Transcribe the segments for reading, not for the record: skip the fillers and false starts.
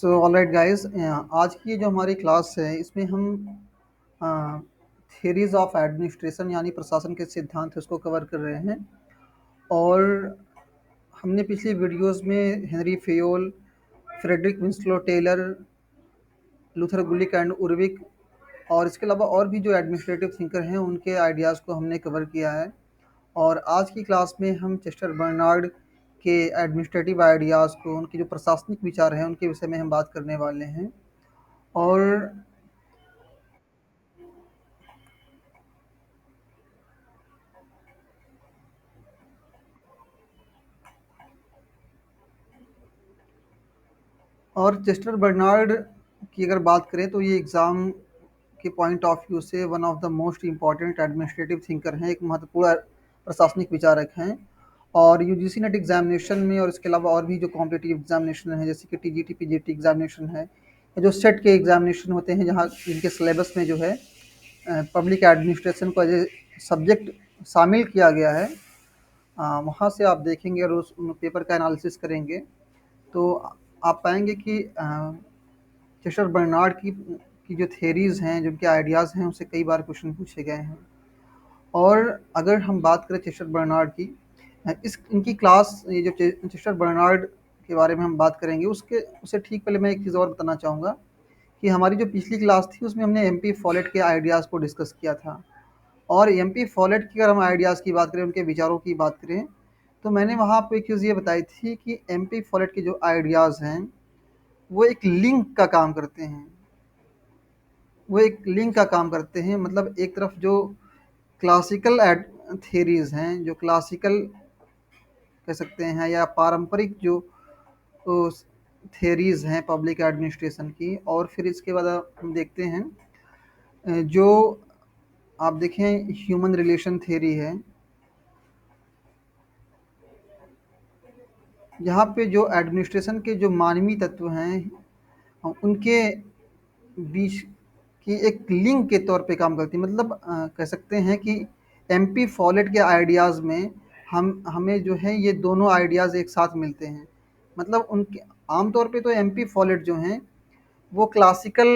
So alright guys, आज की जो हमारी क्लास है इसमें हम थियरीज ऑफ एडमिनिस्ट्रेशन यानी प्रशासन के सिद्धांत उसको कवर कर रहे हैं। और हमने पिछली वीडियोस में Henri Fayol, Frederick Winslow Taylor, Luther Gulick and Urwick और इसके अलावा और भी जो एडमिनिस्ट्रेटिव थिंकर हैं उनके आइडियाज़ को हमने कवर किया है। और आज की क्लास में हम चेस्टर बर्नार्ड के एडमिनिस्ट्रेटिव आइडियाज़ को, उनके जो प्रशासनिक विचार हैं उनके विषय में हम बात करने वाले हैं। और चेस्टर बर्नार्ड की अगर बात करें तो ये एग्ज़ाम के पॉइंट ऑफ व्यू से one of the most important administrative thinker हैं, एक महत्वपूर्ण प्रशासनिक विचारक हैं। और यूजीसी नेट एग्जामिनेशन में और इसके अलावा और भी जो कॉम्पिटिटिव एग्जामिनेशन है जैसे कि टीजीटी पीजीटी एग्जामिनेशन है, जो सेट के एग्जामिनेशन होते हैं जहाँ इनके सिलेबस में जो है पब्लिक एडमिनिस्ट्रेशन को एज ए सब्जेक्ट शामिल किया गया है, वहाँ से आप देखेंगे और उस पेपर का एनालिसिस करेंगे तो आप पाएंगे कि चेस्टर बर्नार्ड की जो थेरीज़ हैं, जो उनके आइडियाज़ हैं, उससे कई बार क्वेश्चन पूछे गए हैं। और अगर हम बात करें चेस्टर बर्नार्ड की, इस इनकी क्लास, ये जो चेस्टर बर्नार्ड के बारे में हम बात करेंगे उससे ठीक पहले मैं एक चीज़ और बताना चाहूँगा कि हमारी जो पिछली क्लास थी उसमें हमने एमपी फॉलेट के आइडियाज़ को डिस्कस किया था। और एमपी फॉलेट की अगर हम आइडियाज़ की बात करें, उनके विचारों की बात करें, तो मैंने वहाँ पे एक चीज़ ये बताई थी कि एमपी फॉलेट के जो आइडियाज़ हैं वो एक लिंक का काम करते हैं। मतलब एक तरफ जो क्लासिकल थेरीज़ हैं, जो क्लासिकल कह सकते हैं या पारंपरिक जो थेरीज़ हैं पब्लिक एडमिनिस्ट्रेशन की, और फिर इसके बाद हम देखते हैं जो आप देखें ह्यूमन रिलेशन थेरी है, यहाँ पे जो एडमिनिस्ट्रेशन के जो मानवीय तत्व हैं उनके बीच की एक लिंक के तौर पे काम करती है। मतलब कह सकते हैं कि एमपी फॉलेट के आइडियाज़ में हमें जो है ये दोनों आइडियाज़ एक साथ मिलते हैं। मतलब उनके आमतौर पे तो एमपी फॉलेट जो हैं वो क्लासिकल,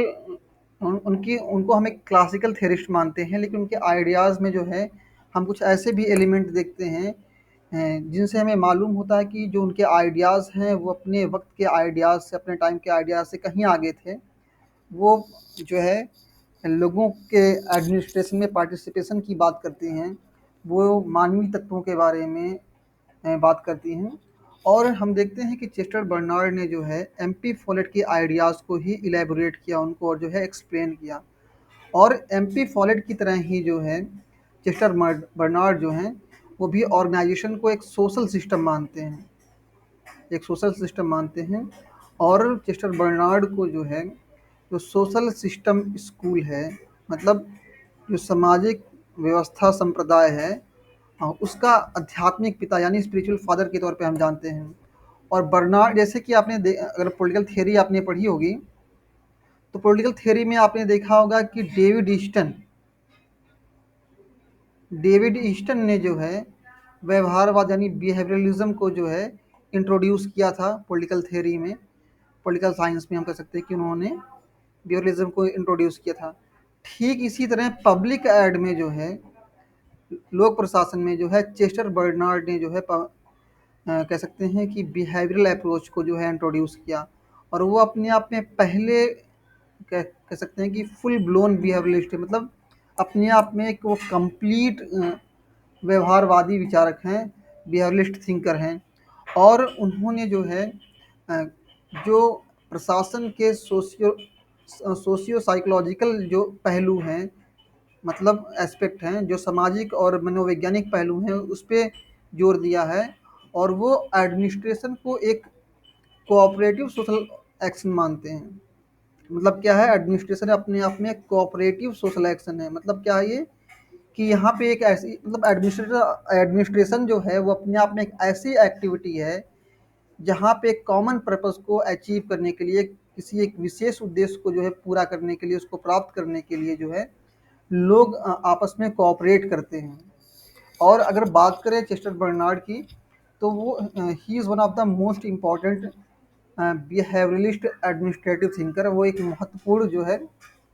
उनकी उनको हम एक क्लासिकल थेरिस्ट मानते हैं, लेकिन उनके आइडियाज़ में जो है हम कुछ ऐसे भी एलिमेंट देखते हैं जिनसे हमें मालूम होता है कि जो उनके आइडियाज़ हैं वो अपने वक्त के आइडियाज़ से, अपने टाइम के आइडियाज़ से कहीं आगे थे। वो जो है लोगों के एडमिनिस्ट्रेशन में पार्टिसिपेशन की बात करती हैं, वो मानवीय तत्वों के बारे में बात करती हैं। और हम देखते हैं कि चेस्टर बर्नार्ड ने जो है एमपी फॉलेट के आइडियाज़ को ही इलेबोरेट किया, उनको और जो है एक्सप्लेन किया। और एमपी फॉलेट की तरह ही जो है चेस्टर बर्नार्ड जो हैं वो भी ऑर्गेनाइजेशन को एक सोशल सिस्टम मानते हैं, और चेस्टर बर्नार्ड को जो है जो सोशल सिस्टम स्कूल है, मतलब जो सामाजिक व्यवस्था संप्रदाय है, उसका आध्यात्मिक पिता यानी स्पिरिचुअल फादर के तौर पे हम जानते हैं। और बर्नार्ड, जैसे कि अगर पॉलिटिकल थियरी आपने पढ़ी होगी तो पॉलिटिकल थियरी में आपने देखा होगा कि डेविड ईस्टन ने जो है व्यवहारवाद यानी बिहेवियरलिज्म को जो है इंट्रोड्यूस किया था पॉलिटिकल थियरी में, पॉलिटिकल साइंस में हम कह सकते हैं कि उन्होंने बिहेवियरलिज्म को इंट्रोड्यूस किया था। ठीक इसी तरह पब्लिक एड में जो है, लोक प्रशासन में जो है चेस्टर बर्नार्ड ने जो है कह सकते हैं कि बिहेवियरल अप्रोच को जो है इंट्रोड्यूस किया। और वो अपने आप में पहले कह सकते हैं कि फुल ब्लोन बिहेवियरलिस्ट है, मतलब अपने आप में एक वो कंप्लीट व्यवहारवादी विचारक हैं, बिहेवियरलिस्ट थिंकर हैं। और उन्होंने जो है जो प्रशासन के सोशियो साइकोलॉजिकल जो पहलू हैं, मतलब एस्पेक्ट हैं, जो सामाजिक और मनोवैज्ञानिक पहलू हैं, उस पे जोर दिया है। और वो एडमिनिस्ट्रेशन को एक कोऑपरेटिव सोशल एक्शन मानते हैं। मतलब क्या है, एडमिनिस्ट्रेशन अपने आप में कोऑपरेटिव सोशल एक्शन है। मतलब क्या है ये कि यहाँ पे एक ऐसी, मतलब एडमिनिस्ट्रेशन जो है वो अपने आप में एक ऐसी एक्टिविटी है जहाँ पे एक कॉमन पर्पस को अचीव करने के लिए, किसी एक विशेष उद्देश्य को जो है पूरा करने के लिए, उसको प्राप्त करने के लिए जो है लोग आपस में कोऑपरेट करते हैं। और अगर बात करें चेस्टर बर्नार्ड की, तो वो he is one of the most important behaviouralist administrative thinker, वो एक महत्वपूर्ण जो है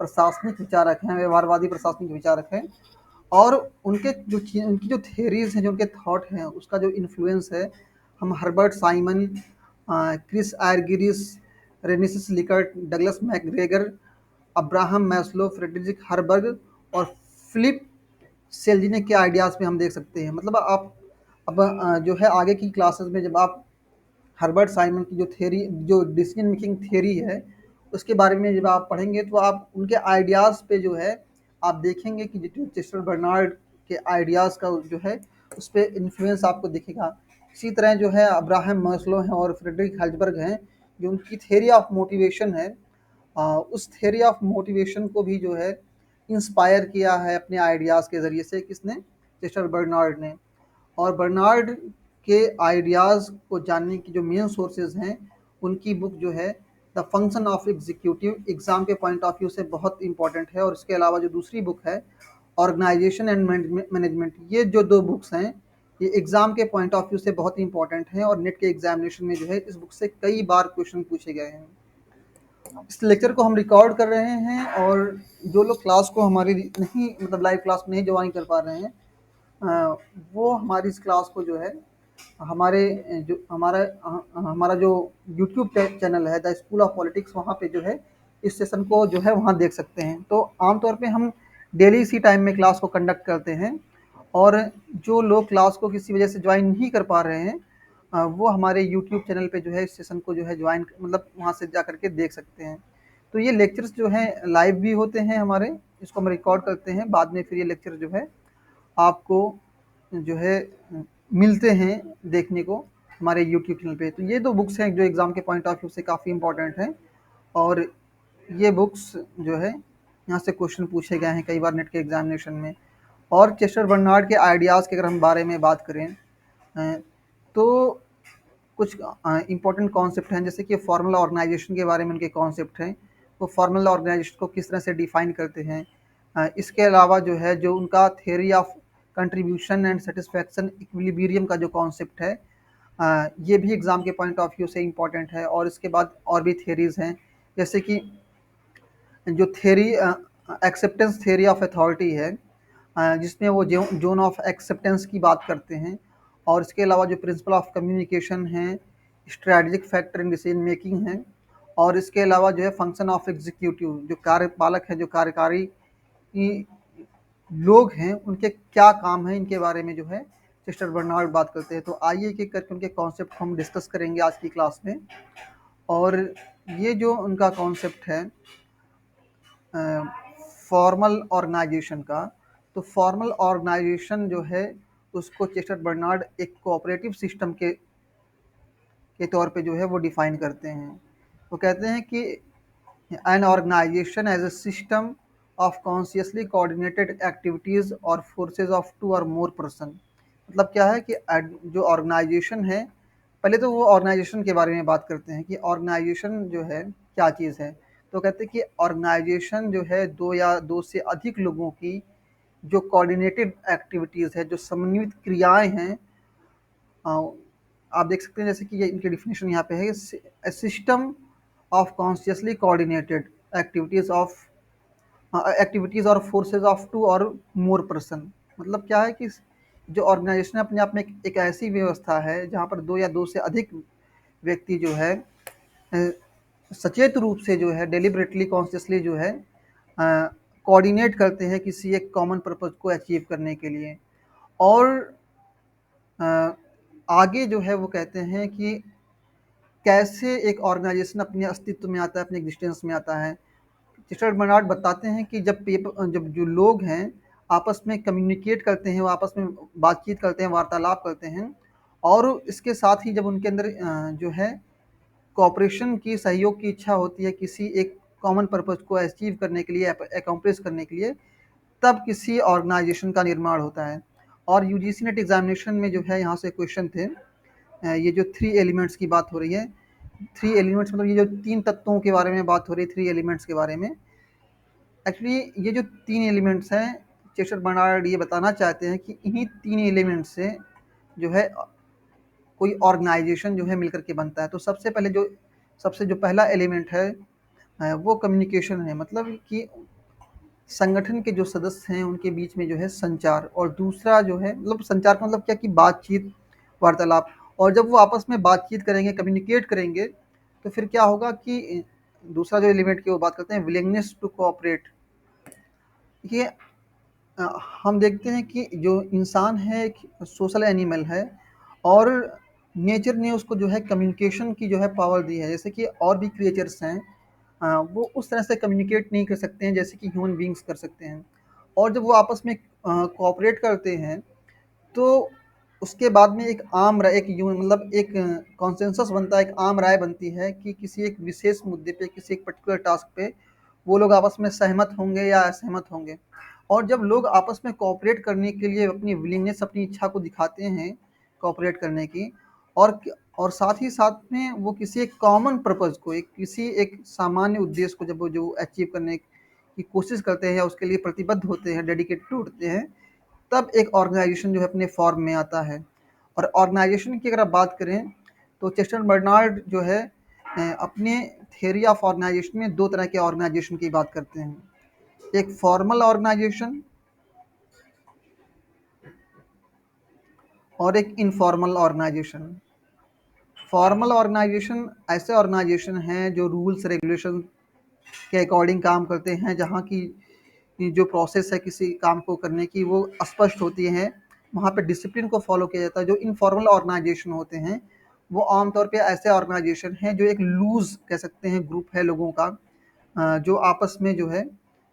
प्रशासनिक विचारक हैं, व्यवहारवादी प्रशासनिक विचारक हैं। और उनकी जो थियरीज हैं, जो उनके थॉट हैं, उसका जो इन्फ्लुएंस है, हम Herbert Simon, Chris Argyris, Rensis Likert, Douglas McGregor, Abraham Maslow, Frederick Herzberg और फिलिप सेल्जिनिक के आइडियाज़ में हम देख सकते हैं। मतलब आप अब जो है आगे की क्लासेस में जब आप हर्बर्ट साइमन की जो थ्योरी, जो डिसीजन मेकिंग थ्योरी है, उसके बारे में जब आप पढ़ेंगे तो आप उनके आइडियाज़ पे जो है आप देखेंगे कि जो चेस्टर बर्नार्ड के आइडियाज़ का जो है उस पर इन्फ्लुएंस आपको दिखेगा। इसी तरह जो है अब्राहम मैस्लो हैं और फ्रेडरिक हेल्जबर्ग हैं, जो उनकी थ्योरी ऑफ मोटिवेशन है, उस थ्योरी ऑफ मोटिवेशन को भी जो है इंस्पायर किया है अपने आइडियाज़ के ज़रिए से किसने, चेस्टर बर्नार्ड ने। और बर्नार्ड के आइडियाज़ को जानने की जो मेन सोर्सेज हैं, उनकी बुक जो है the function of executive, exam के पॉइंट ऑफ व्यू से बहुत इंपॉर्टेंट है। और इसके अलावा जो दूसरी बुक है ऑर्गेनाइजेशन एंड मैनेजमेंट, ये जो दो बुक्स हैं ये एग्ज़ाम के पॉइंट ऑफ व्यू से बहुत इंपॉर्टेंट हैं और नेट के एग्जामिनेशन में जो है इस बुक से कई बार क्वेश्चन पूछे गए हैं। इस लेक्चर को हम रिकॉर्ड कर रहे हैं और जो लोग क्लास को हमारी नहीं, मतलब लाइव क्लास में नहीं ज्वाइन कर पा रहे हैं, वो हमारी इस क्लास को जो है हमारे जो हमारा जो यूट्यूब चैनल है द स्कूल ऑफ पॉलिटिक्स, वहाँ पे जो है इस सेशन को जो है वहाँ देख सकते हैं। तो आमतौर पे हम डेली इसी टाइम में क्लास को कंडक्ट करते हैं और जो लोग क्लास को किसी वजह से ज्वाइन नहीं कर पा रहे हैं, वो हमारे यूट्यूब चैनल पे जो है इस सेशन को जो है ज्वाइन, मतलब वहाँ से जा करके देख सकते हैं। तो ये लेक्चर्स जो हैं लाइव भी होते हैं हमारे, इसको हम रिकॉर्ड करते हैं, बाद में फिर ये लेक्चर जो है आपको जो है मिलते हैं देखने को हमारे यूट्यूब चैनल पे। तो ये दो बुक्स हैं जो एग्ज़ाम के पॉइंट ऑफ व्यू से काफ़ी इंपॉर्टेंट हैं और ये बुक्स जो है यहाँ से क्वेश्चन पूछे गए हैं कई बार नेट के एग्जामिनेशन में। और चेस्टर बर्नार्ड के आइडियाज़ के अगर हम बारे में बात करें, तो कुछ इंपॉर्टेंट कॉन्सेप्ट हैं, जैसे कि फॉर्मल ऑर्गेनाइजेशन के बारे में उनके कॉन्सेप्ट हैं, वो फॉर्मल ऑर्गेनाइजेशन को किस तरह से डिफाइन करते हैं। इसके अलावा जो है जो उनका theory of contribution and satisfaction equilibrium का जो कॉन्सेप्ट है, ये भी एग्ज़ाम के पॉइंट ऑफ व्यू से इम्पॉर्टेंट है। और इसके बाद और भी थ्योरीज हैं, जैसे कि जो theory acceptance theory of authority है, जिसमें वो जोन ऑफ एक्सेप्टेंस की बात करते हैं। और इसके अलावा जो प्रिंसिपल ऑफ कम्युनिकेशन है, strategic factor in decision making है। और इसके अलावा जो है फंक्शन ऑफ एग्जीक्यूटिव, जो कार्यपालक है, जो कार्यकारी लोग हैं, उनके क्या काम है, इनके बारे में जो है चेस्टर बर्नार्ड बात करते हैं। तो आइए एक एक करके उनके कॉन्सेप्ट हम डिस्कस करेंगे आज की क्लास में। और ये जो उनका कॉन्सेप्ट है फॉर्मल ऑर्गेनाइजेशन का, तो फॉर्मल ऑर्गेनाइजेशन जो है उसको चेस्टर बर्नार्ड एक कोऑपरेटिव सिस्टम के तौर पे जो है वो डिफाइन करते हैं। वो कहते हैं कि an organisation as a system of consciously coordinated activities or forces of two or more person. मतलब क्या है कि जो ऑर्गेनाइजेशन है, पहले तो वो ऑर्गेनाइजेशन के बारे में बात करते हैं कि ऑर्गेनाइजेशन जो है क्या चीज़ है। तो कहते हैं कि ऑर्गेनाइजेशन जो है दो या दो से अधिक लोगों की जो कोऑर्डिनेटेड एक्टिविटीज़ है, जो समन्वित क्रियाएं हैं, आप देख सकते हैं जैसे कि ये इनकी डिफिनेशन यहाँ पे है, system of consciously coordinated activities of activities or forces of two or more person. मतलब क्या है कि जो ऑर्गेनाइजेशन अपने आप में एक ऐसी व्यवस्था है जहाँ पर दो या दो से अधिक व्यक्ति जो है सचेत रूप से जो है डेलिबरेटली कॉन्शियसली जो है कोऑर्डिनेट करते हैं किसी एक कॉमन पर्पज़ को अचीव करने के लिए। और आगे जो है वो कहते हैं कि कैसे एक ऑर्गेनाइजेशन अपने अस्तित्व में आता है, अपने एग्जिस्टेंस में आता है। चेस्टर बर्नार्ड बताते हैं कि जब जो लोग हैं आपस में कम्युनिकेट करते हैं, वो आपस में बातचीत करते हैं, वार्तालाप करते हैं, और इसके साथ ही जब उनके अंदर जो है कोऑपरेशन की, सहयोग की इच्छा होती है किसी एक कॉमन पर्पज़ को अचीव करने के लिए, अकम्प्लिश करने के लिए, तब किसी ऑर्गेनाइजेशन का निर्माण होता है। और यूजीसी नेट एग्जामिनेशन में जो है यहाँ से क्वेश्चन थे, ये जो 3 एलिमेंट्स की बात हो रही है, 3 एलिमेंट्स मतलब ये जो 3 तत्वों के बारे में बात हो रही है, 3 एलिमेंट्स के बारे में। एक्चुअली ये जो 3 एलिमेंट्स हैं, चेस्टर बर्नार्ड ये बताना चाहते हैं कि इन्हीं 3 एलिमेंट्स से जो है कोई ऑर्गेनाइजेशन जो है मिलकर के बनता है। तो सबसे पहले जो सबसे जो पहला एलिमेंट है वो कम्युनिकेशन है, मतलब कि संगठन के जो सदस्य हैं उनके बीच में जो है संचार, और दूसरा जो है मतलब संचार का मतलब क्या कि बातचीत, वार्तालाप। और जब वो आपस में बातचीत करेंगे, कम्युनिकेट करेंगे, तो फिर क्या होगा कि दूसरा जो एलिमेंट की वो बात करते हैं, विलिंगनेस टू कोऑपरेट। ये अ, हम देखते हैं कि जो इंसान है एक सोशल एनिमल है, और नेचर ने उसको जो है कम्युनिकेशन की जो है पावर दी है। जैसे कि और भी क्रिएचर्स हैं, वो उस तरह से कम्युनिकेट नहीं कर सकते हैं जैसे कि ह्यूमन बींग्स कर सकते हैं। और जब वो आपस में कोऑपरेट करते हैं, तो उसके बाद में एक आम राय, एक मतलब एक कॉन्सेंसस बनता है, एक आम राय बनती है कि किसी एक विशेष मुद्दे पे, किसी एक पर्टिकुलर टास्क पे वो लोग आपस में सहमत होंगे या असहमत होंगे। और जब लोग आपस में कोऑपरेट करने के लिए अपनी विलिंगनेस, अपनी इच्छा को दिखाते हैं कोऑपरेट करने की, और और साथ ही साथ में वो किसी एक कॉमन पर्पस को, एक किसी एक सामान्य उद्देश्य को जब वो जो अचीव करने की कोशिश करते हैं या उसके लिए प्रतिबद्ध होते हैं, डेडिकेटेड होते हैं, तब एक ऑर्गेनाइजेशन जो है अपने फॉर्म में आता है। और ऑर्गेनाइजेशन की अगर आप बात करें, तो चेस्टर बर्नार्ड जो है अपने थियरी ऑफ ऑर्गेनाइजेशन में दो तरह के ऑर्गेनाइजेशन की बात करते हैं। एक फॉर्मल ऑर्गेनाइजेशन और एक इनफॉर्मल ऑर्गेनाइजेशन। फॉर्मल ऑर्गेनाइजेशन ऐसे ऑर्गेनाइजेशन हैं जो रूल्स रेगुलेशन के अकॉर्डिंग काम करते हैं, जहाँ की जो प्रोसेस है किसी काम को करने की वो स्पष्ट होती है, वहाँ पे डिसिप्लिन को फॉलो किया जाता है। जो इनफॉर्मल ऑर्गेनाइजेशन होते हैं, वो आमतौर पे ऐसे ऑर्गेनाइजेशन हैं जो एक लूज कह सकते हैं ग्रुप है लोगों का, जो आपस में जो है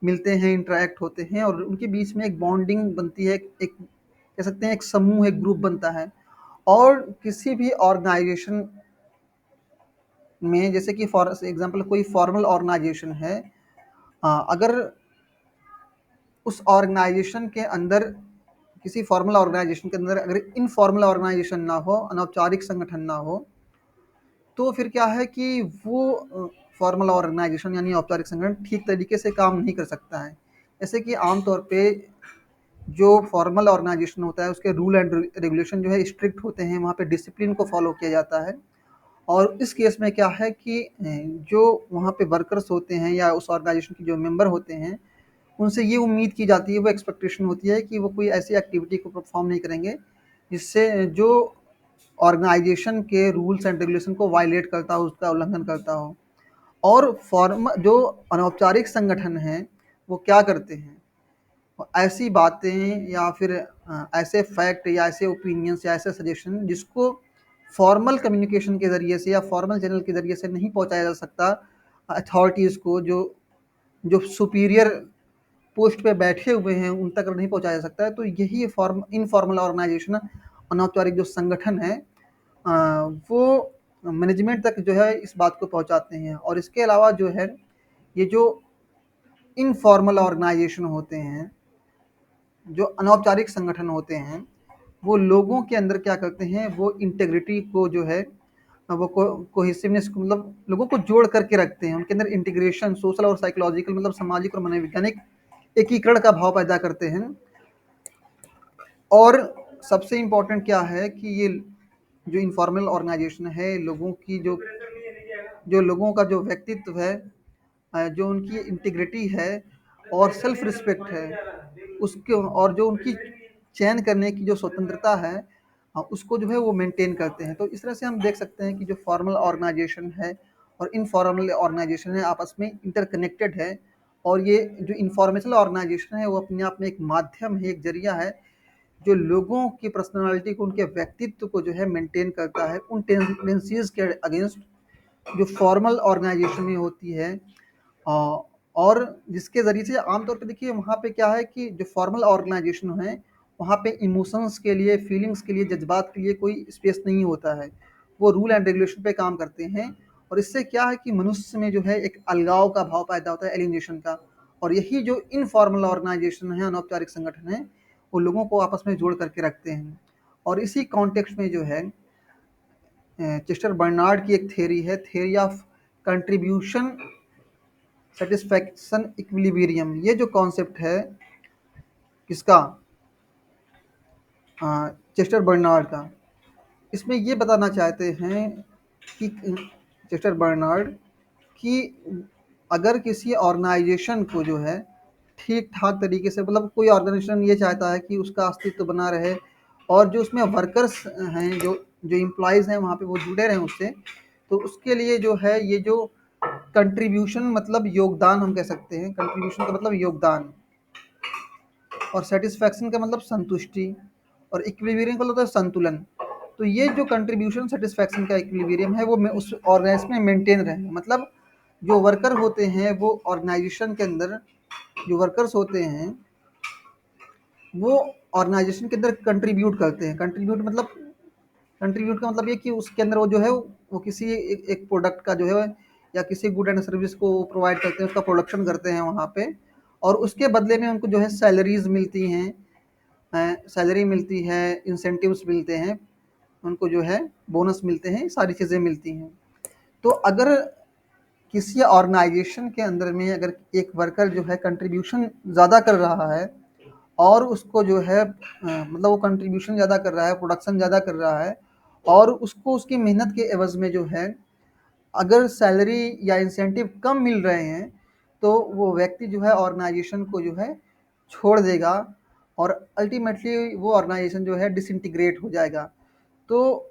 मिलते हैं, इंटरेक्ट होते हैं, और उनके बीच में एक बॉन्डिंग बनती है, एक कह सकते हैं एक समूह, एक ग्रुप बनता है। और किसी भी ऑर्गेनाइजेशन में, जैसे कि फॉर एग्जांपल कोई फॉर्मल ऑर्गेनाइजेशन है, अगर उस ऑर्गेनाइजेशन के अंदर, किसी फॉर्मल ऑर्गेनाइजेशन के अंदर अगर इनफॉर्मल ऑर्गेनाइजेशन ना हो, अनौपचारिक संगठन ना हो, तो फिर क्या है कि वो फॉर्मल ऑर्गेनाइजेशन यानी औपचारिक संगठन ठीक तरीके से काम नहीं कर सकता है। जैसे कि आमतौर पे जो फॉर्मल ऑर्गेनाइजेशन होता है उसके रूल एंड रेगुलेशन जो है स्ट्रिक्ट होते हैं, वहाँ पे डिसिप्लिन को फॉलो किया जाता है। और इस केस में क्या है कि जो वहाँ पे वर्कर्स होते हैं या उस ऑर्गेनाइजेशन के जो मेंबर होते हैं, उनसे ये उम्मीद की जाती है, वो एक्सपेक्टेशन होती है कि वो कोई ऐसी एक्टिविटी को परफॉर्म नहीं करेंगे जिससे जो ऑर्गेनाइजेशन के रूल्स एंड रेगुलेशन को वायलेट करता हो, उसका उल्लंघन करता हो। और फॉर्म जो अनौपचारिक संगठन हैं, वो क्या करते हैं, ऐसी बातें या फिर ऐसे फैक्ट या ऐसे ओपिनियंस या ऐसे सजेशन जिसको फॉर्मल कम्युनिकेशन के ज़रिए से या फॉर्मल चैनल के ज़रिए से नहीं पहुंचाया जा सकता अथॉरिटीज़ को, जो जो सुपीरियर पोस्ट पे बैठे हुए हैं उन तक नहीं पहुंचाया जा सकता है। तो यही फॉर्म इनफॉर्मल ऑर्गेनाइजेशन, अनौपचारिक जो संगठन है, वो मैनेजमेंट तक जो है इस बात को पहुंचाते हैं। और इसके अलावा जो है ये जो इनफॉर्मल ऑर्गेनाइजेशन होते हैं, जो अनौपचारिक संगठन होते हैं, वो लोगों के अंदर क्या करते हैं, वो इंटेग्रिटी को जो है, वो कोहेसिवनेस को, मतलब लोगों को जोड़ करके रखते हैं, उनके अंदर इंटीग्रेशन, सोशल और साइकोलॉजिकल मतलब सामाजिक और मनोवैज्ञानिक एकीकरण का भाव पैदा करते हैं। और सबसे इम्पोर्टेंट क्या है कि ये जो इनफॉर्मल ऑर्गेनाइजेशन है, लोगों की जो लोगों का जो व्यक्तित्व है, जो उनकी इंटीग्रिटी है और सेल्फ रिस्पेक्ट है, उसके और जो उनकी चयन करने की जो स्वतंत्रता है, उसको जो है वो मेंटेन करते हैं। तो इस तरह से हम देख सकते हैं कि जो फॉर्मल ऑर्गेनाइजेशन है और इनफॉर्मल ऑर्गेनाइजेशन है आपस में इंटरकनेक्टेड है। और ये जो इन्फॉर्मेशनल ऑर्गेनाइजेशन है वो अपने आप में एक माध्यम है, एक जरिया है, जो लोगों की पर्सनालिटी को, उनके व्यक्तित्व को जो है मेंटेन करता है उन टेंडेंसीज के अगेंस्ट जो फॉर्मल ऑर्गेनाइजेशन में होती है। अ, और जिसके ज़रिए से आमतौर पे देखिए वहाँ पे क्या है कि जो फॉर्मल ऑर्गेनाइजेशन है, वहाँ पे इमोशंस के लिए, फीलिंग्स के लिए, जज्बात के लिए कोई स्पेस नहीं होता है। वो रूल एंड रेगुलेशन पे काम करते हैं। और इससे क्या है कि मनुष्य में जो है एक अलगाव का भाव पैदा होता है, एलिनेशन का। और यही जो इनफॉर्मल ऑर्गेनाइजेशन है, अनौपचारिक संगठन है, वो लोगों को आपस में जोड़ करके रखते हैं। और इसी कॉन्टेक्स्ट में जो है चेस्टर बर्नार्ड की एक थ्योरी है, theory of contribution satisfaction equilibrium. ये जो कॉन्सेप्ट है किसका, चेस्टर बर्नार्ड का, इसमें ये बताना चाहते हैं कि चेस्टर बर्नार्ड कि अगर किसी ऑर्गेनाइजेशन को जो है ठीक ठाक तरीके से, मतलब कोई ऑर्गेनाइजेशन ये चाहता है कि उसका अस्तित्व बना रहे और जो उसमें वर्कर्स हैं, जो जो एम्प्लॉयज़ हैं वहाँ पे वो जुड़े रहें उससे, तो उसके लिए जो है ये जो कंट्रीब्यूशन मतलब योगदान हम कह सकते हैं, कंट्रीब्यूशन का मतलब योगदान, और सेटिस्फैक्शन का मतलब संतुष्टि, और इक्विलिब्रियम का मतलब संतुलन। तो ये जो कंट्रीब्यूशन, सेटिस्फैक्शन का इक्विलिब्रियम है वो उस ऑर्गेनाइजेशन में मेंटेन रहे, मतलब जो वर्कर होते हैं वो ऑर्गेनाइजेशन के अंदर, जो वर्कर्स होते हैं वो ऑर्गेनाइजेशन के अंदर कंट्रीब्यूट करते हैं। कंट्रीब्यूट का मतलब ये कि उसके अंदर वो जो है वो किसी एक प्रोडक्ट का जो है या किसी गुड एंड सर्विस को प्रोवाइड करते हैं, उसका प्रोडक्शन करते हैं वहाँ पे, और उसके बदले में उनको जो है सैलरीज मिलती हैं, सैलरी मिलती है, इंसेंटिव्स मिलते हैं, उनको जो है बोनस मिलते हैं, सारी चीज़ें मिलती हैं। तो अगर किसी ऑर्गेनाइजेशन के अंदर में अगर एक वर्कर जो है कंट्रीब्यूशन ज़्यादा कर रहा है और उसको जो है मतलब वो कंट्रीब्यूशन ज़्यादा कर रहा है, प्रोडक्शन ज़्यादा कर रहा है, और उसको उसकी मेहनत के एवज़ में जो है अगर सैलरी या इंसेंटिव कम मिल रहे हैं, तो वो व्यक्ति जो है ऑर्गेनाइजेशन को जो है छोड़ देगा और अल्टीमेटली वो ऑर्गेनाइजेशन जो है डिसइंटीग्रेट हो जाएगा। तो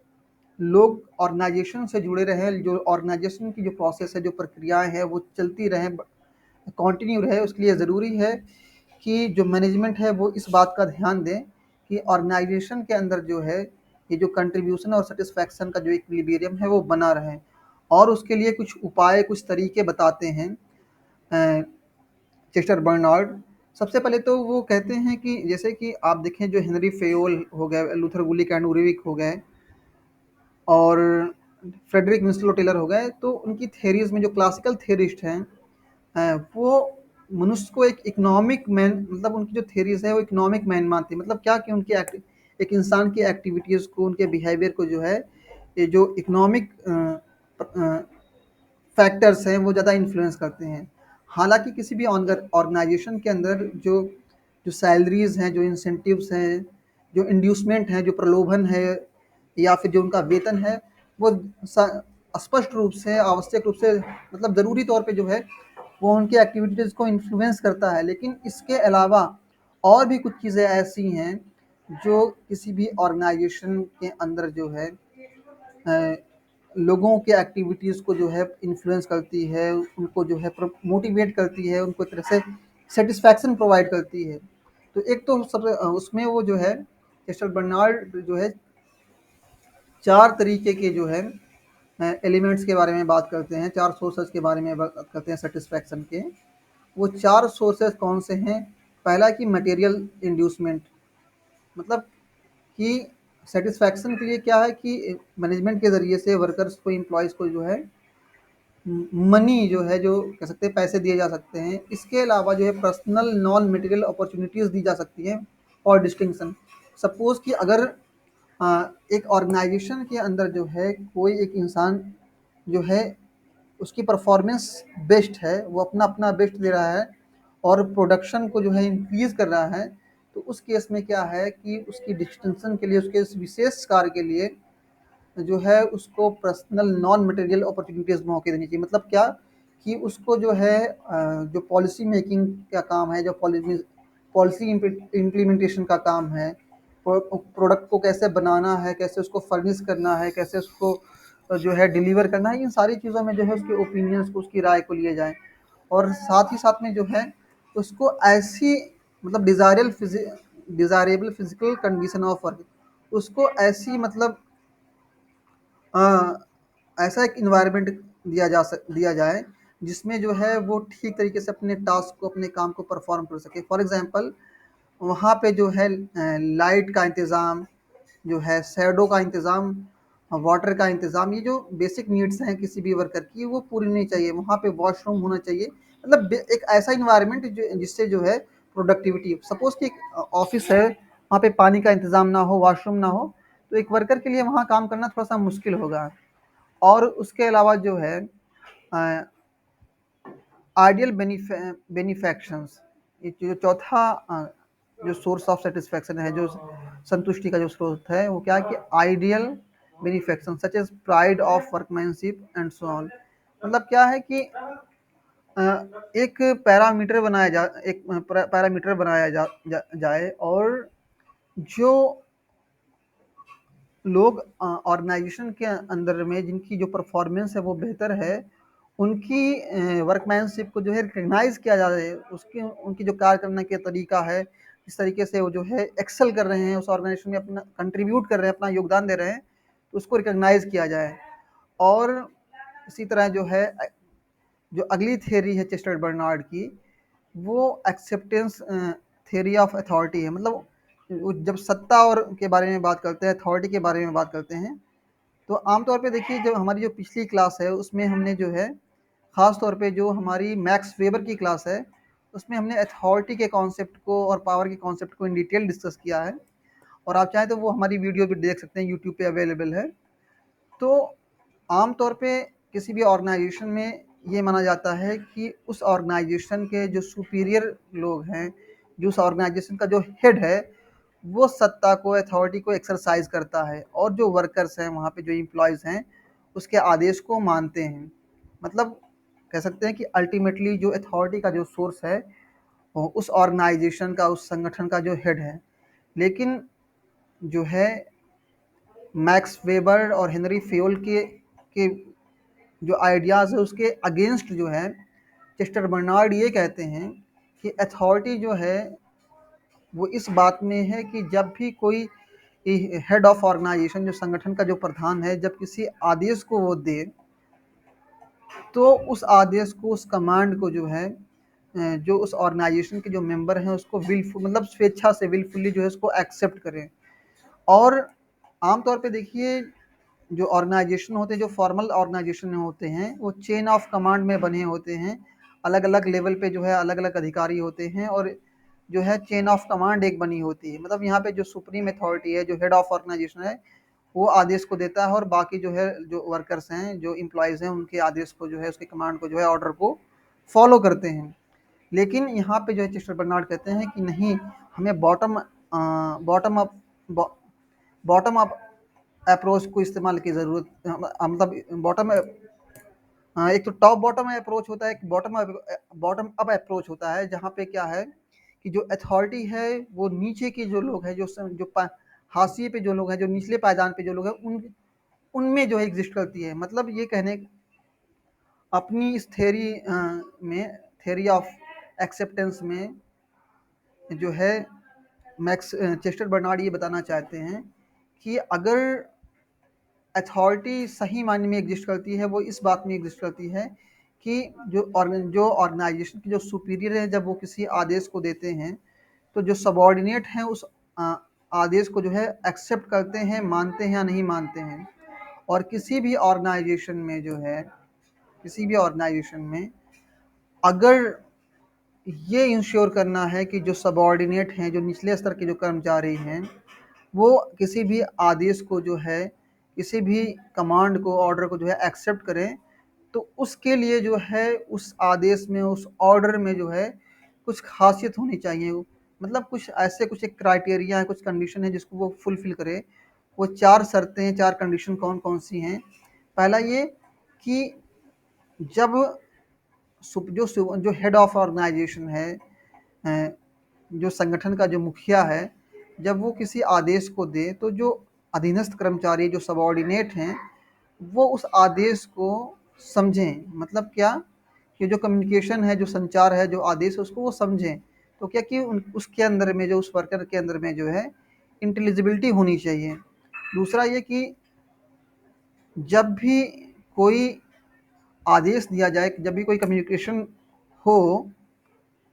लोग ऑर्गेनाइजेशन से जुड़े रहें, जो ऑर्गेनाइजेशन की जो प्रोसेस है, जो प्रक्रियाएँ हैं वो चलती रहें, कंटिन्यू रहे, उसके लिए ज़रूरी है कि जो मैनेजमेंट है वो इस बात का ध्यान दें कि ऑर्गेनाइजेशन के अंदर जो है ये जो कंट्रीब्यूशन और सेटिस्फैक्शन का जो इक्विलिब्रियम है वो बना रहे, और उसके लिए कुछ उपाय, कुछ तरीके बताते हैं चेस्टर बर्नार्ड। सबसे पहले तो वो कहते हैं कि जैसे कि आप देखें जो हेनरी फेयोल हो गए, लूथर गुलिक एंड उरिविक हो गए, और फ्रेडरिक विंस्लो टेलर हो गए, तो उनकी थेरीज में जो क्लासिकल थेरिस्ट हैं वो मनुष्य को एक इकोनॉमिक मैन, मतलब उनकी जो थेरीज है वो इकोनॉमिक मैन मानती है। मतलब क्या कि उनकी एक इंसान की एक्टिविटीज़ को, उनके बिहेवियर को जो है ये जो इकोनॉमिक फैक्टर्स हैं वो ज़्यादा इन्फ्लुएंस करते हैं। हालांकि किसी भी ऑर्गेनाइजेशन के अंदर जो जो सैलरीज हैं, जो इंसेंटिव्स हैं, जो इंड्यूसमेंट हैं, जो प्रलोभन है, या फिर जो उनका वेतन है, वो स्पष्ट रूप से, आवश्यक रूप से, मतलब ज़रूरी तौर पे जो है वो उनकी एक्टिविटीज़ को इन्फ्लुएंस करता है। लेकिन इसके अलावा और भी कुछ चीज़ें ऐसी हैं जो किसी भी ऑर्गेनाइजेशन के अंदर जो है लोगों के एक्टिविटीज़ को जो है इन्फ्लुएंस करती है, उनको जो है मोटिवेट करती है, उनको एक तरह से सेटिस्फैक्शन प्रोवाइड करती है। तो एक तो सब उसमें वो जो है चेस्टर बर्नार्ड जो है 4 तरीके के जो है एलिमेंट्स के बारे में बात करते हैं, 4 सोर्सेस के बारे में बात करते हैं सेटिस्फैक्शन के। वो 4 सोर्सेस कौन से हैं? पहला कि मटेरियल इंड्यूसमेंट, मतलब कि सेटिस्फैक्शन के लिए क्या है कि मैनेजमेंट के ज़रिए से वर्कर्स को, एम्प्लॉयज़ को जो है मनी जो है, जो कह सकते हैं पैसे दिए जा सकते हैं। इसके अलावा जो है पर्सनल नॉन मटेरियल अपॉर्चुनिटीज़ दी जा सकती हैं और डिस्टिंक्शन। सपोज़ कि अगर एक ऑर्गेनाइजेशन के अंदर जो है कोई एक इंसान जो है उसकी परफॉर्मेंस बेस्ट है, वो अपना अपना बेस्ट दे रहा है और प्रोडक्शन को जो है इंक्रीज़ कर रहा है, तो उस केस में क्या है कि उसकी डिस्टिंक्शन के लिए, उसके इस विशेष कार्य के लिए जो है उसको पर्सनल नॉन मटेरियल अपॉर्चुनिटीज़ मौके देनी चाहिए। मतलब क्या कि उसको जो है जो पॉलिसी मेकिंग का काम है, जो पॉलिसी इम्प्लीमेंटेशन का काम है, प्रोडक्ट को कैसे बनाना है, कैसे उसको फर्निश करना है, कैसे उसको जो है डिलीवर करना है, इन सारी चीज़ों में जो है उसके ओपिनियंस को, उसकी राय को लिए जाए। और साथ ही साथ में जो है उसको ऐसी, मतलब desirable physical condition of work, उसको ऐसी, मतलब ऐसा एक इन्वायरमेंट दिया जाए जिसमें जो है वो ठीक तरीके से अपने टास्क को, अपने काम को परफॉर्म कर सके। फॉर एग्जांपल वहाँ पे जो है लाइट का इंतज़ाम, जो है शैडो का इंतज़ाम, वाटर का इंतज़ाम, ये जो बेसिक नीड्स हैं किसी भी वर्कर की वो पूरी होनी चाहिए। वहाँ पे वॉशरूम होना चाहिए, मतलब एक ऐसा इन्वायरमेंट जो जिससे जो है प्रोडक्टिविटी, सपोज़ कि एक ऑफिस है, वहाँ पे पानी का इंतज़ाम ना हो, वॉशरूम ना हो, तो एक वर्कर के लिए वहाँ काम करना थोड़ा सा मुश्किल होगा। और उसके अलावा जो है आइडियल बेनिफैक्शंस, ये जो चौथा जो सोर्स ऑफ सेटिस्फैक्शन है, जो संतुष्टि का जो स्रोत है, वो क्या है कि ideal benefaction such as pride of workmanship and so on. मतलब क्या है कि अ, एक पैरामीटर बनाया जाए, और जो लोग ऑर्गेनाइजेशन के अंदर में जिनकी जो परफॉर्मेंस है वो बेहतर है, उनकी वर्कमैनशिप को जो है रिकग्नाइज किया जाए, उसकी उनकी जो कार्य करने का तरीका है, इस तरीके से वो जो है एक्सेल कर रहे हैं, उस ऑर्गेनाइजेशन में अपना कंट्रीब्यूट कर रहे हैं, अपना योगदान दे रहे हैं, तो उसको रिकग्नाइज किया जाए। और इसी तरह जो है जो अगली थियरी है चेस्टर बर्नार्ड की, वो एक्सेप्टेंस थियरी ऑफ अथॉरिटी है। मतलब जब सत्ता और के बारे में बात करते हैं, अथॉरिटी के बारे में बात करते हैं, तो आमतौर पे देखिए जब हमारी जो पिछली क्लास है उसमें हमने जो है ख़ास तौर पे जो हमारी मैक्स वेबर की क्लास है उसमें हमने अथॉरिटी के कॉन्सेप्ट को और पावर के कॉन्सेप्ट को इन डिटेल डिस्कस किया है, और आप चाहें तो वो हमारी वीडियो भी देख सकते हैं, यूट्यूब पे अवेलेबल है। तो आम तौर पे किसी भी ऑर्गेनाइजेशन में ये माना जाता है कि उस ऑर्गेनाइजेशन के जो सुपीरियर लोग हैं, जो उस ऑर्गेनाइजेशन का जो हेड है, वो सत्ता को, अथॉरिटी को एक्सरसाइज करता है, और जो वर्कर्स हैं वहाँ पे, जो एम्प्लॉयज़ हैं, उसके आदेश को मानते हैं। मतलब कह सकते हैं कि अल्टीमेटली जो अथॉरिटी का जो सोर्स है वो उस ऑर्गेनाइजेशन का, उस संगठन का जो हेड है। लेकिन जो है मैक्स वेबर और हेनरी फेयोल के जो आइडियाज़ है उसके अगेंस्ट जो है चेस्टर बर्नार्ड ये कहते हैं कि अथॉरिटी जो है वो इस बात में है कि जब भी कोई हेड ऑफ ऑर्गेनाइजेशन, जो संगठन का जो प्रधान है, जब किसी आदेश को वो दे, तो उस आदेश को, उस कमांड को जो है जो उस ऑर्गेनाइजेशन के जो मेंबर हैं उसको विलफुल, मतलब स्वेच्छा से, विलफुली जो है उसको एक्सेप्ट करें। और आमतौर पे देखिए जो ऑर्गेनाइजेशन होते हैं, जो फॉर्मल ऑर्गेनाइजेशन होते हैं, वो चेन ऑफ कमांड में बने होते हैं। अलग अलग लेवल पे जो है अलग अलग अधिकारी होते हैं, और जो है चेन ऑफ कमांड एक बनी होती है। मतलब यहाँ पे जो सुप्रीम अथॉरिटी है, जो हेड ऑफ ऑर्गेनाइजेशन है, वो आदेश को देता है, और बाकी जो है जो वर्कर्स हैं, जो एम्प्लॉयज़ हैं, उनके आदेश को जो है, उसके कमांड को जो है, ऑर्डर को फॉलो करते हैं। लेकिन यहाँ पे जो है चेस्टर बर्नार्ड कहते हैं कि नहीं, हमें bottom up bottom up approach को इस्तेमाल की ज़रूरत, मतलब बॉटम, एक तो टॉप बॉटम अप्रोच होता है, एक बॉटम अप अप्रोच होता है, जहाँ पे क्या है कि जो अथॉरिटी है वो नीचे के जो लोग हैं, हाशिए पे जो लोग हैं, जो निचले पायदान पे जो लोग हैं, उनमें जो है एग्जिस्ट करती है। मतलब ये कहने, अपनी इस में, थ्योरी ऑफ एक्सेप्टेंस में जो है मैक्स चेस्टर बर्नार्ड ये बताना चाहते हैं कि अगर अथॉरिटी सही मायने में एग्जिस्ट करती है, वो इस बात में एग्जिस्ट करती है कि जो ऑर्गेनाइजेशन के जो सुपीरियर है, जब वो किसी आदेश को देते हैं, तो जो सबॉर्डिनेट हैं उस आदेश को जो है एक्सेप्ट करते हैं, मानते हैं या नहीं मानते हैं। और किसी भी ऑर्गेनाइजेशन में अगर ये इंश्योर करना है कि जो सबॉर्डिनेट हैं, जो निचले स्तर के जो कर्मचारी हैं, वो किसी भी आदेश को जो है, किसी भी कमांड को, ऑर्डर को जो है एक्सेप्ट करें, तो उसके लिए जो है उस आदेश में, उस ऑर्डर में जो है कुछ खासियत होनी चाहिए। मतलब कुछ एक क्राइटेरिया है, कुछ कंडीशन है जिसको वो फुलफिल करे। वो 4 शर्तें, 4 कंडीशन कौन-कौन सी हैं? पहला ये कि जब जो हेड ऑफ ऑर्गेनाइजेशन है, जो संगठन का जो मुखिया है, जब वो किसी आदेश को दे, तो जो अधीनस्थ कर्मचारी, जो सबॉर्डिनेट हैं, वो उस आदेश को समझें। मतलब क्या कि जो कम्युनिकेशन है, जो संचार है, जो आदेश है, उसको वो समझें। तो क्या कि उसके अंदर में, जो उस वर्कर के अंदर में जो है इंटेलिजिबिलिटी होनी चाहिए। दूसरा ये कि जब भी कोई आदेश दिया जाए, जब भी कोई कम्युनिकेशन हो,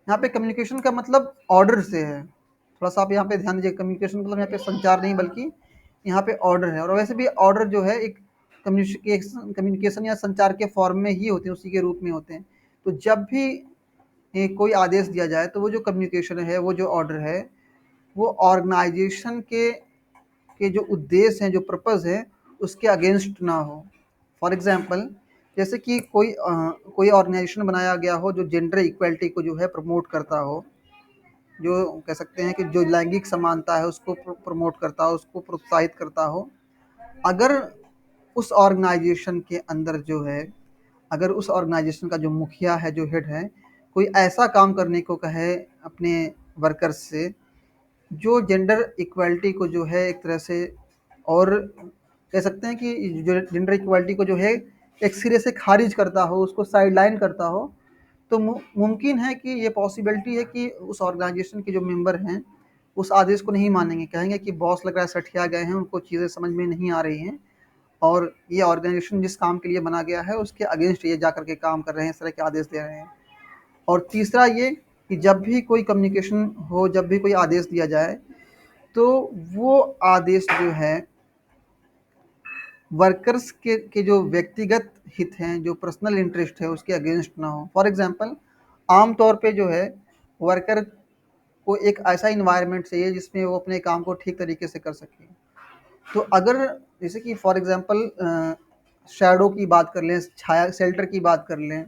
यहाँ पे कम्युनिकेशन का मतलब ऑर्डर से है। थोड़ा-सा आप यहाँ पे ध्यान दीजिए, कम्युनिकेशन मतलब यहाँ पे संचार नहीं, बल्कि यहाँ पे ऑर्डर है। और वैसे भी ऑर्डर जो है एक कम्युनिकेशन या संचार के फॉर्म में ही होते हैं, उसी के रूप में होते हैं। तो जब भी कोई आदेश दिया जाए, तो वो जो कम्युनिकेशन है, वो जो ऑर्डर है, वो ऑर्गेनाइजेशन के जो उद्देश्य हैं, जो पर्पज़ है, उसके अगेंस्ट ना हो। फॉर एग्ज़ाम्पल, जैसे कि कोई ऑर्गेनाइजेशन बनाया गया हो जो जेंडर इक्वालिटी को जो है प्रमोट करता हो, जो कह सकते हैं कि जो लैंगिक समानता है उसको प्रमोट करता हो, उसको प्रोत्साहित करता हो, अगर उस ऑर्गेनाइजेशन के अंदर जो है, अगर उस ऑर्गेनाइजेशन का जो मुखिया है, जो हेड है, कोई ऐसा काम करने को कहे अपने वर्कर्स से जो जेंडर इक्वालिटी को जो है एक तरह से, और कह सकते हैं कि जो जेंडर इक्वालिटी को जो है एक सिरे से खारिज करता हो, उसको साइडलाइन करता हो, तो मुमकिन है कि ये पॉसिबिलिटी है कि उस ऑर्गेनाइजेशन के जो मेंबर हैं उस आदेश को नहीं मानेंगे, कहेंगे कि बॉस लग रहा है सठिया गए हैं, उनको चीज़ें समझ में नहीं आ रही हैं और ये ऑर्गेनाइजेशन जिस काम के लिए बना गया है उसके अगेंस्ट ये जा करके काम कर रहे हैं, इस तरह के आदेश दे रहे हैं। और तीसरा ये कि जब भी कोई कम्युनिकेशन हो, जब भी कोई आदेश दिया जाए, तो वो आदेश जो है वर्कर्स के जो व्यक्तिगत हित हैं, जो पर्सनल इंटरेस्ट है, उसके अगेंस्ट ना हो। फॉर एग्जांपल, आम तौर पे जो है वर्कर को एक ऐसा इन्वायरमेंट चाहिए जिसमें वो अपने काम को ठीक तरीके से कर सके। तो अगर जैसे कि फॉर एग्जांपल शैडो की बात कर लें, छाया शेल्टर की बात कर लें,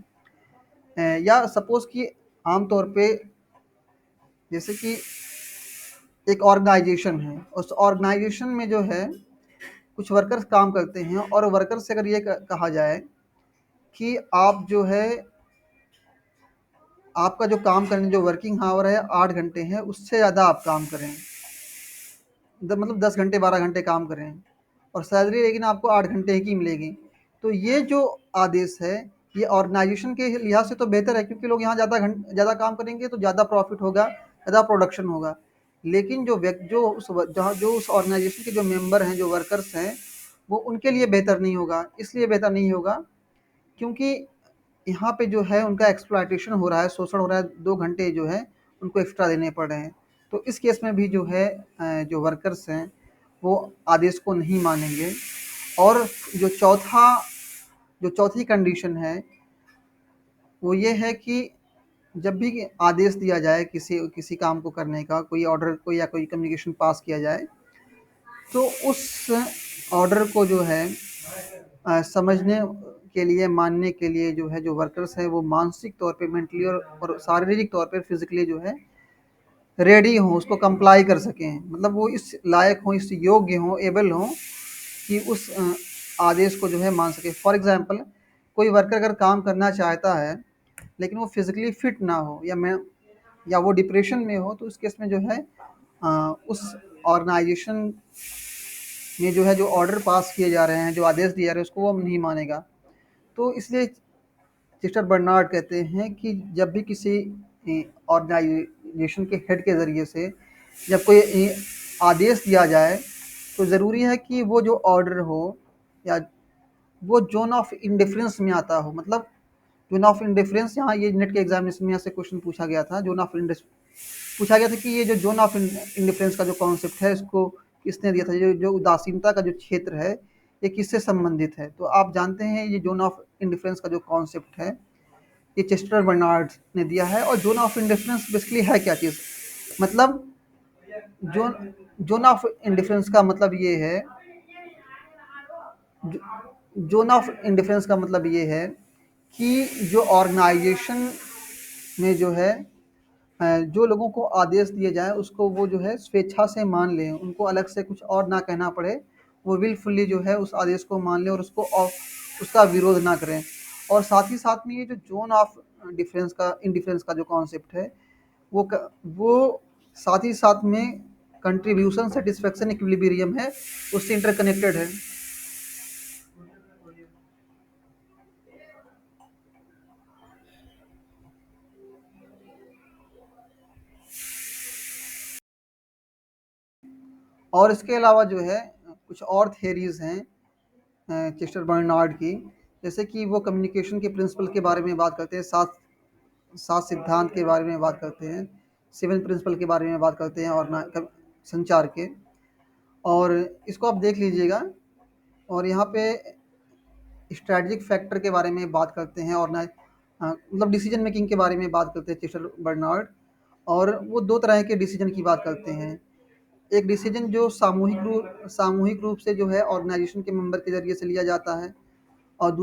या सपोज कि आम तौर पे जैसे कि एक ऑर्गेनाइजेशन है, उस ऑर्गेनाइजेशन में जो है कुछ वर्कर्स काम करते हैं और वर्कर्स से अगर ये कहा जाए कि आप जो है आपका जो काम करने जो वर्किंग आवर है 8 घंटे है, उससे ज़्यादा आप काम करें, मतलब 10 घंटे 12 घंटे काम करें और सैलरी लेकिन आपको 8 घंटे की मिलेगी। तो ये जो आदेश है ये ऑर्गेनाइजेशन के लिहाज से तो बेहतर है, क्योंकि लोग यहाँ ज़्यादा काम करेंगे तो ज़्यादा प्रॉफिट होगा, ज़्यादा प्रोडक्शन होगा। लेकिन जो व्यक्ति जो उस ऑर्गेनाइजेशन के जो मेंबर हैं, जो वर्कर्स हैं, वो उनके लिए बेहतर नहीं होगा। इसलिए बेहतर नहीं होगा क्योंकि यहाँ पे जो है उनका एक्सप्लॉयटेशन हो रहा है, शोषण हो रहा है, 2 घंटे जो है उनको एक्स्ट्रा देने पड़ रहे हैं। तो इस केस में भी जो है जो वर्कर्स हैं वो आदेश को नहीं मानेंगे। और जो चौथी कंडीशन है वो ये है कि जब भी आदेश दिया जाए किसी किसी काम को करने का, कोई ऑर्डर को या कोई कम्युनिकेशन पास किया जाए, तो उस ऑर्डर को जो है समझने के लिए, मानने के लिए जो है जो वर्कर्स हैं वो मानसिक तौर पे, मेंटली और शारीरिक तौर पे, फिजिकली जो है रेडी हों, उसको कंप्लाई कर सकें, मतलब वो इस लायक हों, इस योग्य हों, एबल हों कि उस आदेश को जो है मान सके। फॉर एग्जांपल, कोई वर्कर अगर काम करना चाहता है लेकिन वो फिजिकली फिट ना हो या वो डिप्रेशन में हो, तो उस केस में जो है उस ऑर्गेनाइजेशन में जो है जो ऑर्डर पास किए जा रहे हैं, जो आदेश दिए जा रहे हैं, उसको वो नहीं मानेगा। तो इसलिए सिस्टर बर्नार्ड कहते हैं कि जब भी किसी ऑर्गेनाइजेशन के हेड के ज़रिए से जब कोई आदेश दिया जाए, तो ज़रूरी है कि वो जो ऑर्डर हो या वो जोन ऑफ इंडिफरेंस में आता हो। मतलब जोन ऑफ इंडिफरेंस, यहाँ ये नेट के एग्जामिनेशन में से क्वेश्चन पूछा गया था, पूछा गया था कि ये जो जोन ऑफ इंडिफरेंस का जो कॉन्सेप्ट है इसको किसने दिया था, जो उदासीनता का जो क्षेत्र है ये किससे संबंधित है। तो आप जानते हैं ये जोन ऑफ इंडिफरेंस का जो कॉन्सेप्ट है ये चेस्टर बर्नार्ड ने दिया है। और जोन ऑफ इंडिफरेंस बेसिकली है क्या चीज़, मतलब जोन जोन ऑफ इंडिफरेंस का मतलब ये है, जोन ऑफ इंडिफरेंस का मतलब ये है कि जो ऑर्गेनाइजेशन में जो है जो लोगों को आदेश दिए जाए उसको वो जो है स्वेच्छा से मान लें, उनको अलग से कुछ और ना कहना पड़े, वो विलफुली जो है उस आदेश को मान लें और उसका विरोध ना करें। और साथ ही साथ में ये जो जोन ऑफ इंडिफरेंस का जो कॉन्सेप्ट है वो साथ ही साथ में कंट्रीब्यूशन, सेटिस्फेक्शन, इक्विलिब्रियम है, उससे इंटरकनेक्टेड है। और इसके अलावा जो है कुछ और थियरीज़ हैं चेस्टर बर्नार्ड की, जैसे कि वो कम्युनिकेशन के प्रिंसिपल के बारे में बात करते हैं, सात सात सिद्धांत के बारे में बात करते हैं, 7 प्रिंसिपल के बारे में बात करते हैं और संचार के। और इसको आप देख लीजिएगा। और यहाँ पे स्ट्रैटेजिक फैक्टर के बारे में बात करते हैं और मतलब डिसीजन मेकिंग के बारे में बात करते हैं चेस्टर बर्नार्ड। और वो 2 तरह के डिसीजन की बात करते हैं। एक डिसीजन जो सामूहिक रूप से जो है ऑर्गेनाइजेशन के मेंबर के ज़रिए से लिया जाता है, और वो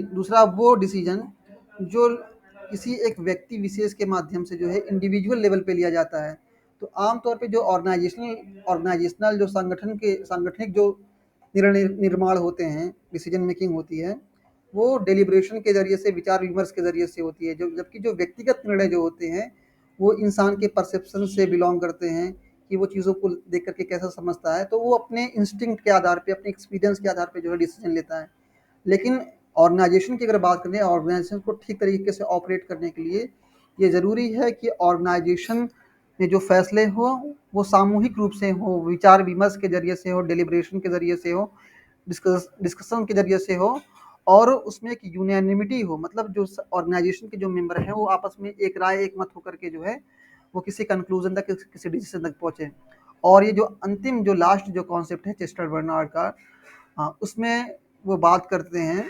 दूसरा वो डिसीजन जो किसी एक व्यक्ति विशेष के माध्यम से जो है इंडिविजुअल लेवल पे लिया जाता है। तो आमतौर पे जो ऑर्गेनाइजेशनल जो सांगठनिक जो निर्णय निर्माण होते हैं, डिसीजन मेकिंग होती है, वो डेलिब्रेशन के ज़रिए से, विचार विमर्श के ज़रिए से होती है। जो जबकि जो व्यक्तिगत निर्णय जो होते हैं, वो इंसान के परसेप्शन से बिलॉन्ग करते हैं कि वो चीज़ों को देख कर के कैसा समझता है। तो वो अपने इंस्टिंक्ट के आधार पे, अपने एक्सपीरियंस के आधार पे जो है डिसीजन लेता है। लेकिन ऑर्गेनाइजेशन की अगर बात करें, ऑर्गेनाइजेशन को ठीक तरीके से ऑपरेट करने के लिए ये ज़रूरी है कि ऑर्गेनाइजेशन में जो फैसले हो वो सामूहिक रूप से हो, विचार विमर्श के ज़रिए से हो, डेलिब्रेशन के ज़रिए से हो, डिस्कशन के ज़रिए से हो, और उसमें एक यूनानिमिटी हो। मतलब जो ऑर्गेनाइजेशन के जो मेंबर हैं वो आपस में एक राय, एक मत होकर के जो है वो किसी कंक्लूजन तक, किसी डिसीजन तक पहुंचे। और ये जो अंतिम, जो लास्ट जो कॉन्सेप्ट है चेस्टर बर्नार्ड का, उसमें वो बात करते हैं,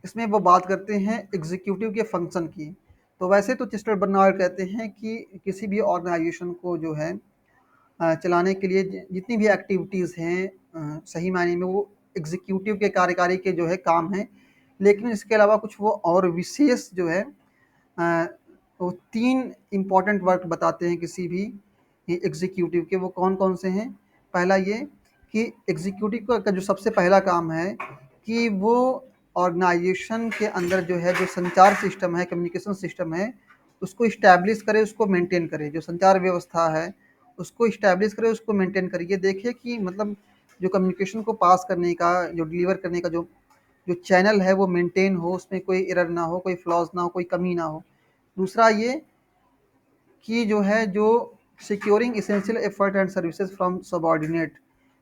इसमें वो बात करते हैं एग्जीक्यूटिव के फंक्शन की। तो वैसे तो चेस्टर बर्नार्ड कहते हैं कि किसी भी ऑर्गेनाइजेशन को जो है चलाने के लिए जितनी भी एक्टिविटीज़ हैं, सही मायने में वो एग्जीक्यूटिव के, कार्यकारी के जो है काम हैं। लेकिन इसके अलावा कुछ वो और विशेष जो है, अ, वो 3 इम्पोर्टेंट वर्क बताते हैं किसी भी एग्जीक्यूटिव के। वो कौन-कौन से हैं? पहला ये कि एग्जीक्यूटिव का जो सबसे पहला काम है कि वो ऑर्गेनाइजेशन के अंदर जो है, जो संचार सिस्टम है, कम्युनिकेशन सिस्टम है, उसको इस्टैब्लिश करे, उसको मेंटेन करे। जो संचार व्यवस्था है, उसको इस्टैब्लिश करे, उसको मेंटेन करे। ये देखे कि मतलब जो कम्युनिकेशन को पास करने का, जो डिलीवर करने का जो जो चैनल है वो मेंटेन हो, उसमें कोई एरर ना हो, कोई फ्लॉज़ ना हो, कोई कमी ना हो। दूसरा ये कि जो है, जो securing essential effort and services from subordinate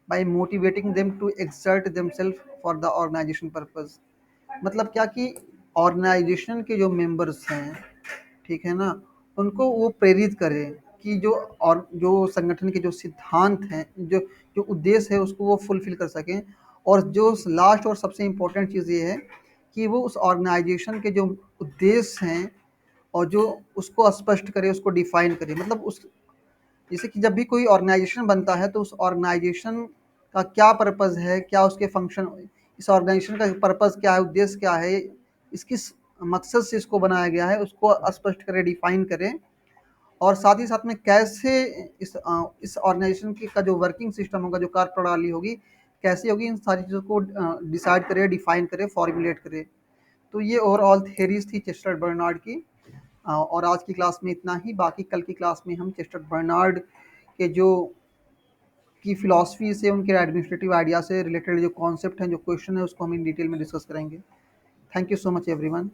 by motivating them to exert themselves for the organisation purpose. मतलब क्या कि ऑर्गेनाइजेशन के जो मेंबर्स हैं, ठीक है ना, उनको वो प्रेरित करे कि जो, और जो संगठन के जो सिद्धांत हैं, जो जो उद्देश्य है, उसको वो फुलफिल कर सकें। और जो लास्ट और सबसे इम्पोर्टेंट चीज़ ये है कि वो उस ऑर्गेनाइजेशन के जो उद्देश्य हैं और जो उसको स्पष्ट करे, उसको डिफाइन करे। मतलब उस, जैसे कि जब भी कोई ऑर्गेनाइजेशन बनता है तो उस ऑर्गेनाइजेशन का क्या पर्पज़ है, क्या उसके फंक्शन, इस ऑर्गेनाइजेशन का पर्पज़ क्या है, उद्देश्य क्या है, इस किस मकसद से इसको बनाया गया है, उसको स्पष्ट करे, डिफाइन करे। और साथ ही साथ में कैसे इस ऑर्गेनाइजेशन की का जो वर्किंग सिस्टम होगा, जो कार्यप्रणाली होगी, कैसी होगी, इन सारी चीज़ों को डिसाइड करे, डिफाइन करे, फॉर्मुलेट करे। तो ये ओवरऑल थेरीज थी चेस्टर बर्नार्ड की। और आज की क्लास में इतना ही। बाकी कल की क्लास में हम चेस्टर बर्नार्ड के जो की फ़िलॉसफ़ी से, उनके एडमिनिस्ट्रेटिव आइडिया से रिलेटेड जो कॉन्सेप्ट हैं, जो क्वेश्चन है, उसको हम इन डिटेल में डिस्कस करेंगे। Thank you so much everyone.